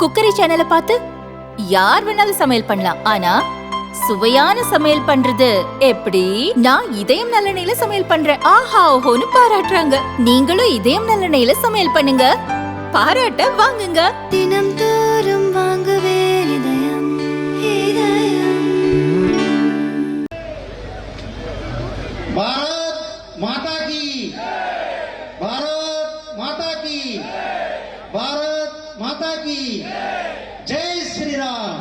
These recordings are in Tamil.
குக்கரி சேனலை பார்த்து யார் வேணாலும் சமையல் பண்ணலாம். ஆனா சுவையான சமையல் பண்றது எப்படி? நான் இதயம் நல்லெண்ணெயில சமையல் பண்றேன். ஆஹா ஓஹோன்னு பாராட்டுறாங்க. நீங்களும் இதயம் நல்லெண்ணெயில சமையல் பண்ணுங்க, பாராட்ட வாங்குங்க. தினம் தோறும் வாங்குவே இதயம் இதயம். பாரத் மாதா கி, பாரத் மாதா கி, பாரத் மாதா கி. ஜெய் ஸ்ரீராம்,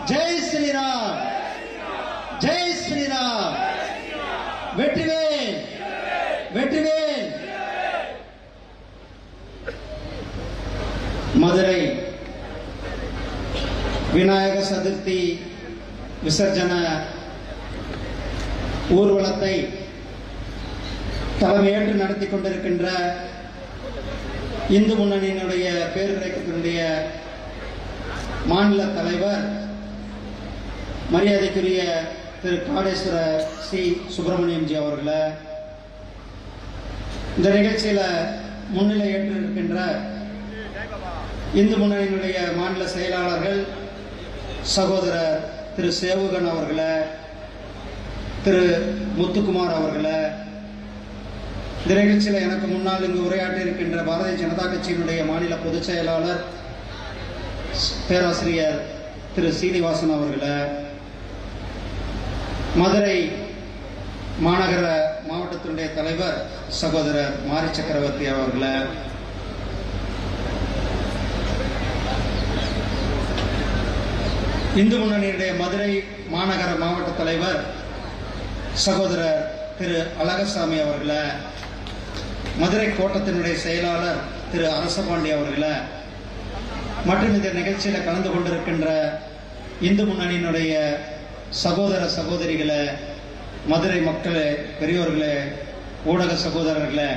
ஜெய் ஸ்ரீராம், ஜெய் ஸ்ரீராம். வெற்றிவேல், வெற்றிவேல். மதுரை விநாயக சதுர்த்தி விசர்ஜன ஊர்வலத்தை தலைமையேற்று நடத்தி கொண்டிருக்கின்ற இந்து முன்னணியினுடைய பேருரைக்கத்தினுடைய மாநில தலைவர் மரியாதைக்குரிய திரு காடேஸ்வர சி சுப்பிரமணியம்ஜி அவர்களை, இந்த நிகழ்ச்சியில முன்னிலை ஏற்று இருக்கின்ற இந்து முன்னணியினுடைய மாநில செயலாளர்கள் சகோதரர் திரு சேவுகன் அவர்களை, திரு முத்துக்குமார் அவர்களை, இந்த நிகழ்ச்சியில் எனக்கு முன்னால் இங்கு உரையாற்றி இருக்கின்ற பாரதிய ஜனதா கட்சியினுடைய மாநில பொதுச் செயலாளர் பேராசிரியர் திரு சீனிவாசன் அவர்களை, மதுரை மாநகர மாவட்டத்தினுடைய தலைவர் சகோதரர் மாரி சக்கரவர்த்தி அவர்களை, இந்து முன்னணியுடைய மதுரை மாநகர மாவட்ட தலைவர் சகோதரர் திரு அழகசாமி அவர்களை, மதுரை கோட்டத்தினுடைய செயலாளர் திரு அரசபாண்டி அவர்களை, மற்றும் இந்த நிகழ்ச்சியில் கலந்து கொண்டிருக்கின்ற இந்து முன்னணியினுடைய சகோதர சகோதரிகளை, மதுரை மக்களே, பெரியோர்களே, ஊடக சகோதரர்களே,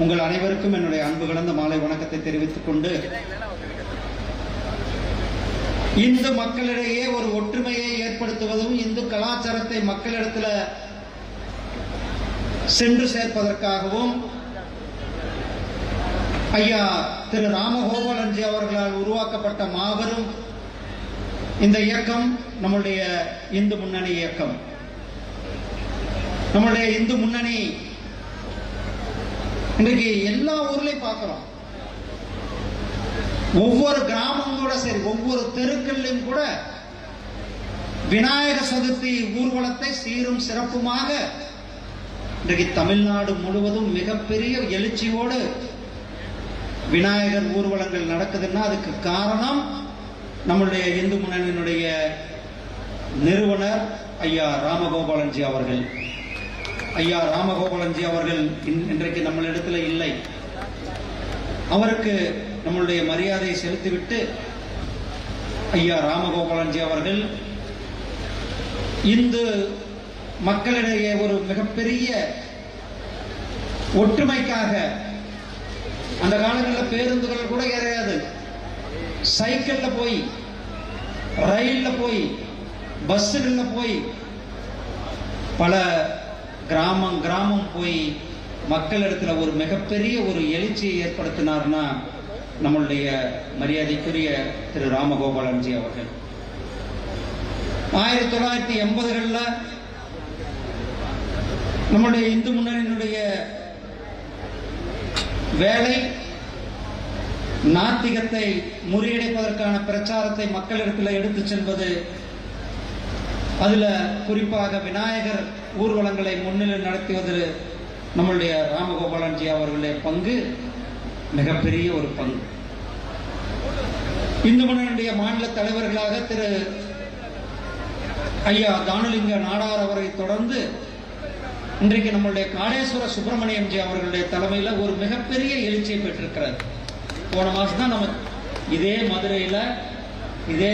உங்கள் அனைவருக்கும் என்னுடைய அன்பு கலந்த மாலை வணக்கத்தை தெரிவித்துக் கொண்டு, இந்து மக்களிடையே ஒரு ஒற்றுமையை ஏற்படுத்துவதும் இந்து கலாச்சாரத்தை மக்களிடத்தில் சென்று சேர்ப்பதற்காகவும் ஐயா திரு ராமகோபாலன்ஜி அவர்களால் உருவாக்கப்பட்ட மாபெரும் இந்த இயக்கம் நம்முடைய இந்து முன்னணி இயக்கம். நம்முடைய இந்து முன்னணி இன்றைக்கு எல்லா ஊர்லயும் பார்க்கிறோம். ஒவ்வொரு கிராமம் கூட சரி, ஒவ்வொரு தெருக்கள்லையும் கூட விநாயக சதுர்த்தி ஊர்வலத்தை சீரும் சிறப்புமாக இன்றைக்கு தமிழ்நாடு முழுவதும் மிகப்பெரிய எழுச்சியோடு விநாயகர் ஊர்வலங்கள் நடக்குதுன்னா அதுக்கு காரணம் நம்முடைய இந்து முன்னணியினுடைய நிறுவனர் ஐயா ராமகோபாலன்ஜி அவர்கள். ஐயா ராமகோபாலன்ஜி அவர்கள் இன்றைக்கு நம்மளிடத்தில் இல்லை. அவருக்கு நம்மளுடைய மரியாதையை செலுத்திவிட்டு ஐயா ராமகோபாலன்ஜி அவர்கள் இந்து மக்களிடையே ஒரு மிகப்பெரிய ஒற்றுமைக்காக, அந்த காலங்களில் பேருந்துகள் கூட கிடையாது, சைக்கிள்ல போய், ரயில்ல போய், பஸ்ஸுகள்ல போய், பல கிராமம் கிராமம் போய் மக்களிடத்துல ஒரு மிகப்பெரிய ஒரு எழுச்சியை ஏற்படுத்தினார்னா நம்மளுடைய மரியாதைக்குரிய திரு ராமகோபாலன்ஜி அவர்கள். 1980களில் நம்முடைய இந்து முன்னணியினுடைய வேலை நாத்திகத்தை முறியடிப்பதற்கான பிரச்சாரத்தை மக்களிடத்தில் எடுத்துச் செல்வது, அதுல குறிப்பாக விநாயகர் ஊர்வலங்களை முன்னிலை நடத்துவது நம்மளுடைய ராமகோபாலன்ஜி அவர்களுடைய பங்கு மிகப்பெரிய ஒரு பங்கு. இந்து முன்னணியுடைய மாநில தலைவர்களாக திரு ஐயா தானுலிங்க நாடார் அவரை தொடர்ந்து இன்றைக்கு நம்மளுடைய காடேஸ்வர சுப்பிரமணியம்ஜி அவர்களுடைய தலைமையில் ஒரு மிகப்பெரிய எழுச்சியை பெற்றிருக்கிறார். போன மாசம் தான் நம்ம இதே மதுரையில, இதே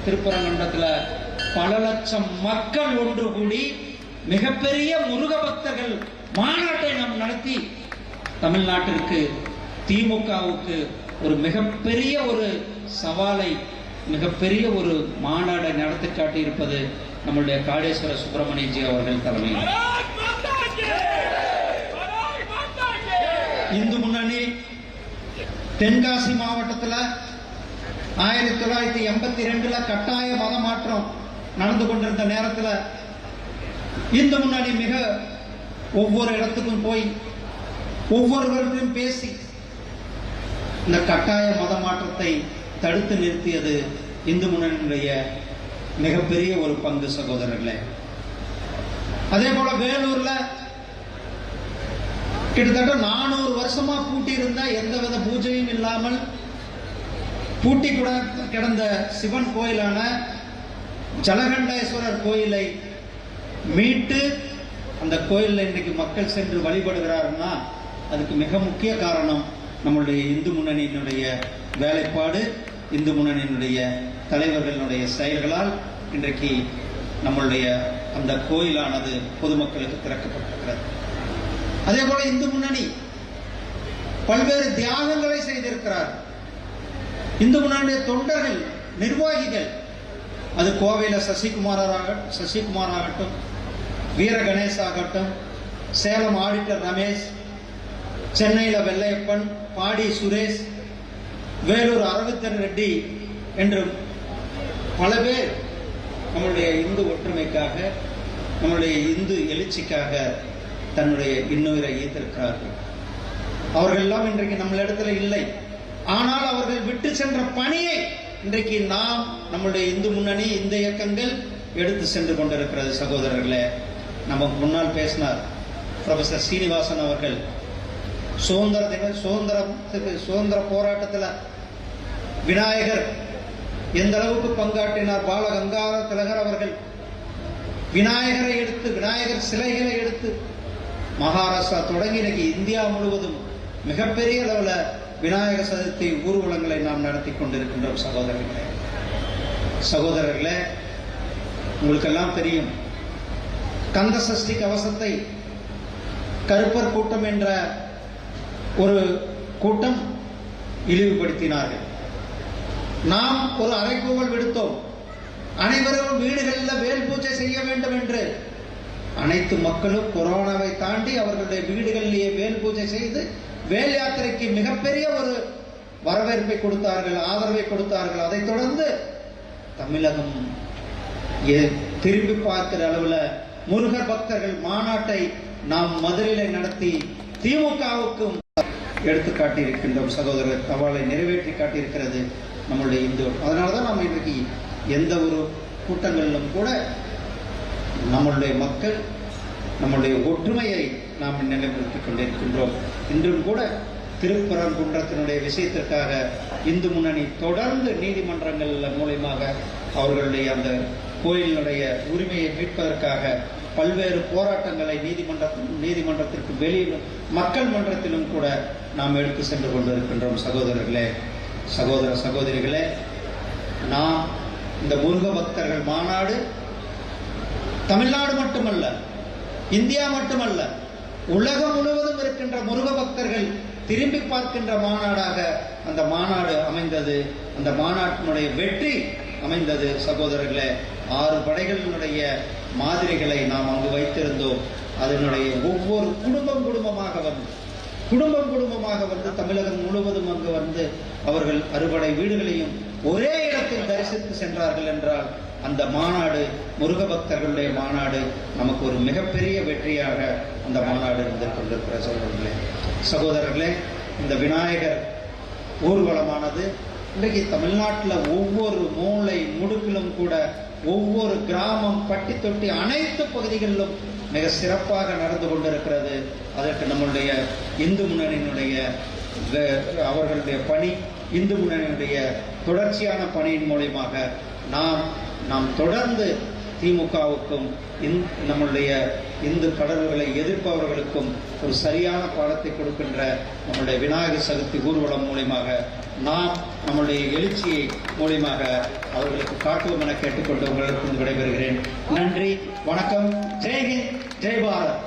திருப்பரங்கண்டத்துல பல லட்சம் மக்கள் ஒன்று கூடி மிகப்பெரிய முருக பக்தர்கள் மாநாட்டை நாம் நடத்தி தமிழ்நாட்டிற்கு, திமுகவுக்கு ஒரு மிகப்பெரிய ஒரு சவாலை, மிகப்பெரிய ஒரு மாநாடை நடத்தி காட்டி இருப்பது நம்முடைய காடேஸ்வர சுப்பிரமணியம்ஜி அவர்கள் தலைமையில். இந்து முன்னணி தென்காசி மாவட்டத்தில் 1982 கட்டாய மத மாற்றம் நடந்து கொண்டிருந்த நேரத்தில் இந்து முன்னணி மிக ஒவ்வொரு இடத்துக்கும் போய் ஒவ்வொருவருக்கும் பேசி இந்த கட்டாய மத மாற்றத்தை தடுத்து நிறுத்தியது இந்து முன்னணியினுடைய மிகப்பெரிய ஒரு பங்கு சகோதரர்களே. அதே போல வேலூர்ல கிட்டத்தட்ட 400 வருஷமா பூட்டி இருந்த எந்தவித பூஜையும் இல்லாமல் பூட்டி கூட கிடந்த சிவன் கோயிலான ஜலகண்டேஸ்வரர் கோயிலை மீட்டு அந்த கோயிலில் இன்றைக்கு மக்கள் சென்று வழிபடுகிறாருன்னா அதுக்கு மிக முக்கிய காரணம் நம்மளுடைய இந்து முன்னணியினுடைய வேலைப்பாடு, இந்து முன்னணியினுடைய தலைவர்களுடைய செயல்களால் இன்றைக்கு நம்மளுடைய அந்த கோயிலானது பொதுமக்களுக்கு திறக்கப்பட்டிருக்கிறது. அதே போல இந்து முன்னணி பல்வேறு தியாகங்களை செய்திருக்கிறார். இந்து முன்னணியுடைய தொண்டர்கள், நிர்வாகிகள், அது கோவையில சசிகுமார் ஆகட்டும், வீர கணேஷ் ஆகட்டும், சேலம் ஆடிட்டர் ரமேஷ், சென்னையில வெள்ளையப்பன், பாடி சுரேஷ், வேலூர் அரவிந்தர் ரெட்டி என்று பல பேர் நம்முடைய இந்து ஒற்றுமைக்காக, நம்முடைய இந்து எழுச்சிக்காக தன்னுடைய இன்னுயிரை ஈர்த்திருக்கிறார்கள். அவர்கள் எல்லாம் இன்றைக்கு நம்மளிடத்துல இல்லை. ஆனால் அவர்கள் விட்டு சென்ற பணியை இன்றைக்கு நாம் நம்முடைய இந்து முன்னணி, இந்த இயக்கங்கள் எடுத்து சென்று கொண்டிருக்கிறது சகோதரர்களே. நமக்கு முன்னால் பேசினார் ப்ரொஃபசர் சீனிவாசன் அவர்கள். சுதந்திர போராட்டத்தில் விநாயகர் எந்த அளவுக்கு பங்காற்றினார். பால கங்காதர திலகர் அவர்கள் விநாயகரை எடுத்து, விநாயகர் சிலைகளை எடுத்து மகாராஷ்டிரா தொடங்கி இன்னைக்கு இந்தியா முழுவதும் மிகப்பெரிய அளவில் விநாயகர் சதுர்த்தி ஊர்வலங்களை நாம் நடத்தி கொண்டிருக்கின்றோம் சகோதரர்களே. உங்களுக்கெல்லாம் தெரியும், கந்த சஷ்டி கவசத்தை கருப்பர் கூட்டம் என்ற ஒரு கூட்டம் இழிவுபடுத்தினார்கள். நாம் ஒரு அறைகூவல் விடுத்தோம், அனைவரும் வீடுகளில் வேல் பூஜை செய்ய வேண்டும் என்று. அனைத்து மக்களும் கொரோனாவை தாண்டி அவர்களுடைய வீடுகளிலேயே வேல் பூஜை செய்து வேல் யாத்திரைக்கு மிகப்பெரிய ஒரு வரவேற்பை கொடுத்தார்கள், ஆதரவை கொடுத்தார்கள். அதைத் தொடர்ந்து தமிழகம் திரும்பி பார்க்கிற அளவில் முருகர் பக்தர்கள் மாநாட்டை நாம் மதுரையில் நடத்தி திமுகவுக்கும் எடுத்து காட்டியிருக்கின்றோம் சகோதரர். சவாலை நிறைவேற்றி காட்டியிருக்கிறது நம்மளுடைய இந்து. அதனாலதான் நாம் இன்றைக்கு எந்த ஒரு கூட்டங்களிலும் கூட நம்மளுடைய மக்கள், நம்முடைய ஒற்றுமையை நாம் நிலைநிறுத்திக் கொண்டிருக்கின்றோம். இன்றும் கூட திருப்பரங்குன்றத்தினுடைய விஷயத்திற்காக இந்து முன்னணி தொடர்ந்து நீதிமன்றங்கள் மூலமாக அவர்களுடைய அந்த கோயிலினுடைய உரிமையை மீட்பதற்காக பல்வேறு போராட்டங்களை நீதிமன்றத்திற்கு வெளியிலும் மக்கள் மன்றத்திலும் கூட நாம் எடுத்து சென்று கொண்டிருக்கின்றோம் சகோதரர்களே, சகோதரிகளே. நாம் இந்த முருக பக்தர்கள் மாநாடு தமிழ்நாடு மட்டுமல்ல, இந்தியா மட்டுமல்ல, உலகம் முழுவதும் இருக்கின்ற முருக பக்தர்கள் திரும்பி பார்க்கின்ற மாநாடாக அந்த மாநாடு அமைந்தது. அந்த மாநாட்டினுடைய வெற்றி அமைந்தது சகோதரர்களே. 6 படைகளினுடைய மாதிரிகளை நாம் அங்கு வைத்திருந்தோம். அதனுடைய ஒவ்வொரு குடும்பமாக வந்து தமிழகம் முழுவதும் அங்கு வந்து அவர்கள் அறுபடை வீடுகளையும் ஒரே இடத்தில் தரிசித்து சென்றார்கள் என்றால் அந்த மாநாடு, முருக பக்தர்களுடைய மாநாடு, நமக்கு ஒரு மிகப்பெரிய வெற்றியாக அந்த மாநாடு இருந்து கொண்டிருக்கிற சகோதரர்களே. இந்த விநாயகர் ஊர்வலமானது இன்றைக்கு தமிழ்நாட்டில் ஒவ்வொரு மூளை முடுக்கிலும் கூட, ஒவ்வொரு கிராமம், பட்டி தொட்டி, அனைத்து பகுதிகளிலும் மிக சிறப்பாக நடந்து கொண்டிருக்கிறது. அதற்கு நம்முடைய இந்து முன்னணியினுடைய அவர்களுடைய பணி, இந்து முன்னணியினுடைய தொடர்ச்சியான பணியின் மூலமாக நாம் தொடர்ந்து திமுகவுக்கும் நம்முடைய இந்து கடவுள்களை எதிர்ப்பவர்களுக்கும் ஒரு சரியான பாடத்தை கொடுக்கின்ற நம்முடைய விநாயகர் சதுர்த்தி ஊர்வலம் மூலமாக நாம் நம்முடைய எழுச்சியை மூலமாக அவர்களுக்கு காட்டுவோம் என கேட்டுக்கொண்டு உங்களிடத்திலிருந்து விடைபெறுகிறேன். நன்றி, வணக்கம். ஜெய்ஹிந்த், ஜெய் பாரத்.